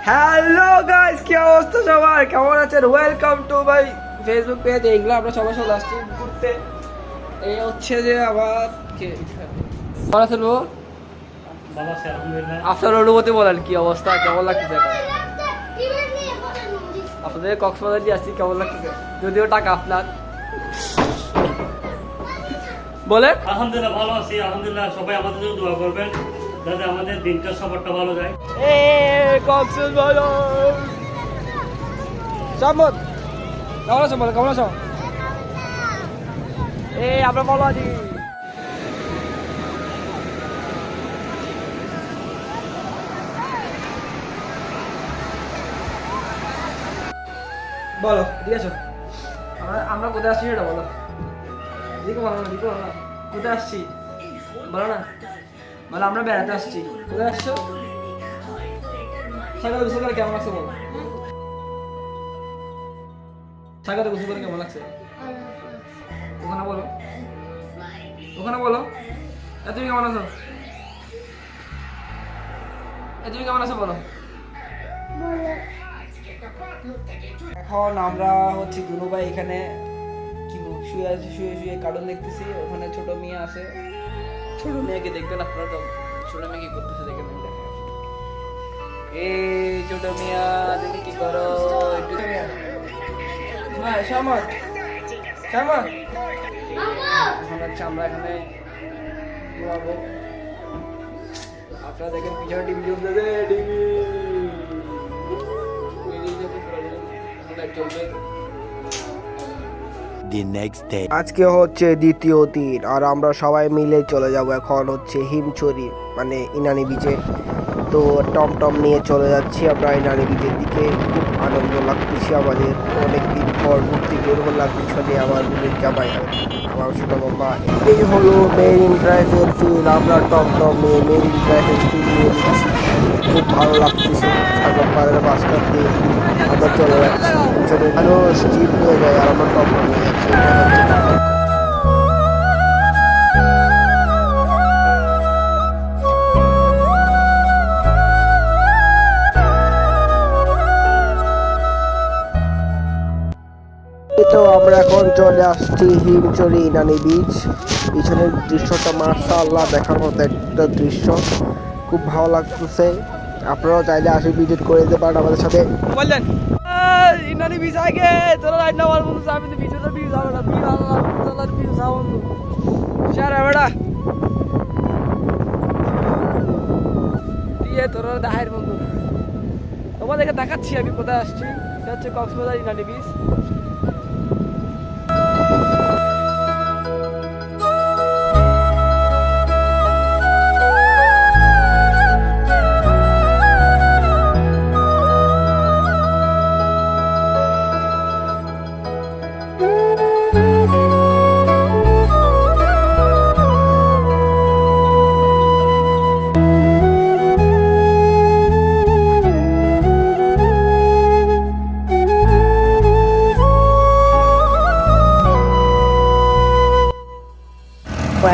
Hello guys, কি অবস্থা সবার? কেমন আছেন? Welcome to my Facebook page. এইগুলো আমরা সবাই চলে আসছি ঘুরতে। এই হচ্ছে যে আবার ভালো আছেন বাবু? আপনার অনুভূতি বলেন, কি অবস্থা, কেমন লাগতেছে এখন? আপনাদের কক্সবাজার দিয়ে আসছি, কেমন লাগতেছে? যদিও টাকা আপনার বলেন। আলহামদুলিল্লাহ ভালো আছি, আলহামদুলিল্লাহ। সবাই আমাদের জন্য দোয়া করবেন যাতে আমাদের দিনটা সবারটা ভালো যায়। কক্সবাজার সামত কেমন আছো? বলো কেমন আছো? আমরা ভালো আছি। বলো ঠিক আছে, আমরা কোথায় আসছি সেটা বলো। দিকে বলো না, দিকে বলো না, কোথায় আসছি বলো না। বলো আমরা বেড়াতে আসছি। কোথায় আসছো? সাগরে গোসল করে কেমন লাগছে বলো? সাগরে গোসল করে কেমন লাগছে? ওখানে বলো, ওখানে বলো। তুমি কেমন আছো? তুমি কেমন আছো বলো। এখন আমরা হচ্ছে দুনু ভাই এখানে কি শুয়ে আছি, শুয়ে শুয়ে কার্টুন দেখতেছি। ওখানে ছোট মেয়ে আছে, ছোট মেয়েকে দেখবেন আপনারা। ছোট মেয়ে কি করতেছে দেখে দেখেন। এই ছোট মিয়া তুমি কি করো? একটু হ্যাঁ শ্যামত শ্যামত এখন হচ্ছে আমরা এখানে ঘুমাবো। আপনারা দেখেন পিছনে টিভি চলতেছে, টিভি আজকে হচ্ছে দ্বিতীয় দিন আর আমরা সবাই মিলে চলে যাব এখন হচ্ছে হিমছড়ি মানে ইনানি বিচে। তো টমটম নিয়ে চলে যাচ্ছি আমরা ইনানি বিচের দিকে। খুব আনন্দ লাগতেছে আমাদের, অনেকদিন পর ঘুরতে বের হলাম। পিছনে আমার বুলের জামাই, আমার ছোট মামা। এই হলো মেরিন ড্রাইভের ফিল। আমরা টমটম নিয়ে মেরিন ড্রাইভের ফিল নিয়ে নিচ্ছি। খুব ভালো লাগতেছে। সাগর পাড়ের মাঝখান দিয়ে আমরা চলে যাচ্ছি। পিছনে মানুষ জিপ নিয়ে যায় আর আমরা টমটম নিয়ে যাচ্ছি। তো আমরা এখন চলে আসছি হিমছড়ি ইনানি বিচ। পিছনের দৃশ্যটা মাশাআল্লাহ দেখার মতো একটা দৃশ্য, খুব ভালো লাগতেছে। আপনারাও চাইলে আসে ভিজিট করে দিতে পারেন আমাদের সাথে। বললেন ইনানি বিচ আগে তোরা রাইট না আমার বন্ধু আমি তো বিচে বিচ যাবো না, বিচ আল্লাহ তোলার বিচ যাবো বন্ধু সারা বেড়া দিয়ে তোরা দেখার বন্ধু। তোমাদেরকে দেখাচ্ছি আমি কোথায় আসছি। এটা হচ্ছে কক্সবাজার ইনানি বিচ।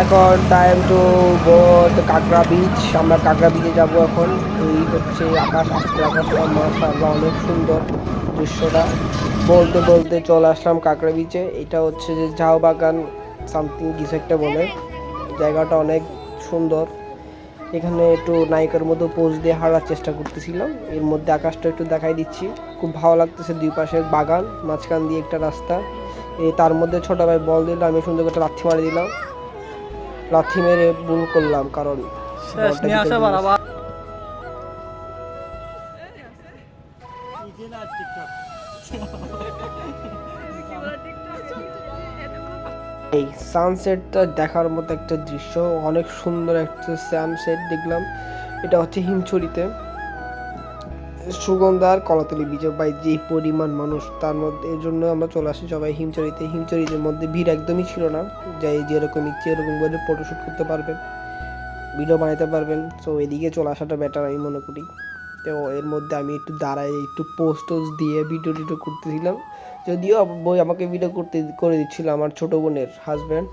এখন টাইম টু গো কাঁকড়া বিচ। আমরা কাঁকড়া বিচে যাব এখন। এই হচ্ছে আকাশ, আজকে আকাশটা মাশাআল্লাহ অনেক সুন্দর দৃশ্যটা। বলতে বলতে চলে আসলাম কাঁকড়া বিচে। এটা হচ্ছে যে ঝাউ বাগান সামথিং কিছু একটা বলে। জায়গাটা অনেক সুন্দর। এখানে একটু নায়িকার মতো পোজ দিয়ে হাঁটার চেষ্টা করতেছিলাম। এর মধ্যে আকাশটা একটু দেখাই দিচ্ছি। খুব ভালো লাগতেছে। দুই পাশে বাগান, মাঝখান দিয়ে একটা রাস্তা। তার মধ্যে ছোট ভাই বল দিল, আমি সুন্দর করে লাথি মারি দিলাম। লাথি মেরে ভুল করলাম কারণ এই সানসেটটা দেখার মতো একটা দৃশ্য, অনেক সুন্দর একটা সানসেট দেখলাম। এটা হচ্ছে হিমছড়িতে সুগন্ধার কলাতলি বিচে। ভাই যে পরিমাণ মানুষ, তার মধ্যে এর জন্য আমরা চলে আসি সবাই হিমছড়িতে। হিমছড়ির মধ্যে ভিড় একদমই ছিল না। যাই যেরকম ইচ্ছে এরকম করে ফটোশ্যুট করতে পারবেন, ভিডিও বানাতে পারবেন। তো এদিকে চলে আসাটা বেটার আমি মনে করি। তো এর মধ্যে আমি একটু দাঁড়াই, একটু পোস্ট দিয়ে ভিডিও টিডিও করতেছিলাম। যদিও বই আমাকে ভিডিও করে দিচ্ছিল আমার ছোট বোনের হাজব্যান্ড।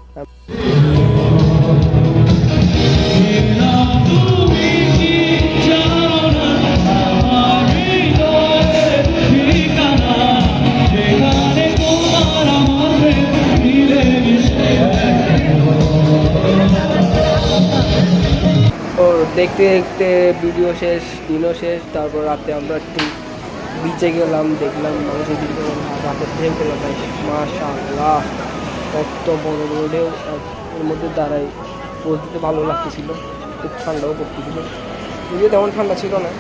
দেখতে দেখতে ভিডিও শেষ, দিনও শেষ। তারপর রাতে আমরা একটু বিচে গেলাম, দেখলাম মানুষের ভিডিও, রাতের ঢেউগুলো ভাই মাশাআল্লাহ, কত বড় বড় ঢেউ। এর মধ্যে দাঁড়াই বলতে ভালো লাগতেছিল, খুব ঠান্ডাও পড়তেছিল, যদিও তেমন ঠান্ডা ছিল না।